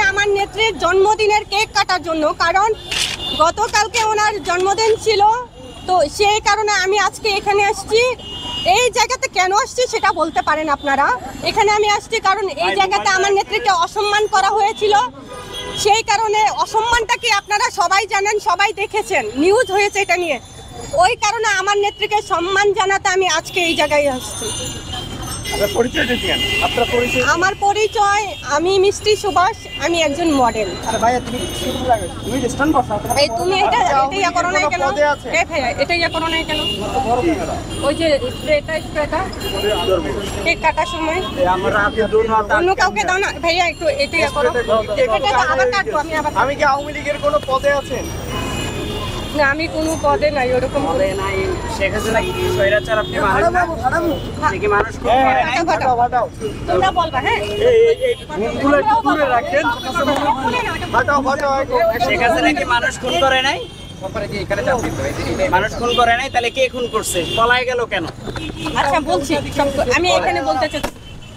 আমার নেত্রীর জন্মদিনের কেক কাটার জন্য, কারণ গতকালকে ওনার জন্মদিন ছিল, তো সেই কারণে আমি আজকে এখানে আসছি। এই জায়গাতে কেন আসছি সেটা বলতে পারেন আপনারা। এখানে আমি আসছি কারণ এই জায়গাতে আমার নেত্রীকে অসম্মান করা হয়েছিল। সেই কারণে অসম্মানটা কি আপনারা সবাই জানেন, সবাই দেখেছেন, নিউজ হয়েছে এটা নিয়ে। ওই কারণে আমার নেত্রীকে সম্মান জানাতে আমি আজকে এই জায়গায় আসছি। আমার পরিচয়, আমি মিষ্টি সুভাষ, আমি একজন মডেল। তুমি এটা ইয়া করো না কেন? এটা ইয়া করো না কেন? ওই যে স্প্রেটা কেক কাটার সময় অন্য কাউকে দাও না ভাইয়া, একটু এটা ইয়া করো। আবার কাটবো আমি কি আওয়ামী লীগের কোনো পদে আছেন? না, আমি কোনো পদে নাই, ওরকম পদে নাই। শেখ হাসিনা কি স্বৈরাচার? আপনি মানুষ না, কি মানুষ খুন করে নাই? তোমরা বলবা। হ্যাঁ, এই গুণগুলো একটু দূরে রাখেন। শেখ হাসিনা কি মানুষ খুন করে নাই? মানুষ খুন করে নাই, তাহলে কে খুন করছে? পলায় গেল কেন? আচ্ছা বলছি, আমি এখানে বলতে চাচ্ছি,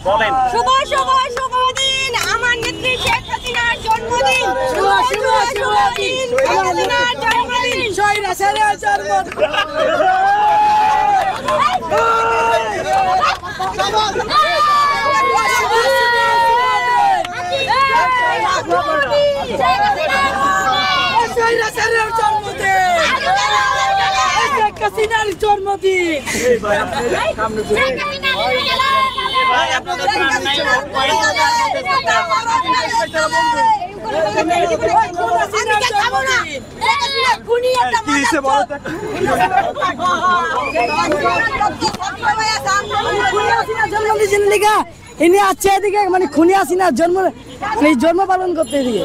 বলেন। শুভ শুভ শুভ দিন, আমার নেত্রী শেখ হাসিনার জন্মদিন। শুভ শুভ শুভ দিন, শেখ হাসিনার জন্মদিন। স্বৈরাচারের জন্মদিন। স্বৈরাচারের জন্মদিন, শেখ হাসিনার জন্মদিন। ইনি আছে এদিকে, মানে খুনি হাসিনার জন্ম, মানে জন্ম পালন করতে এদিকে।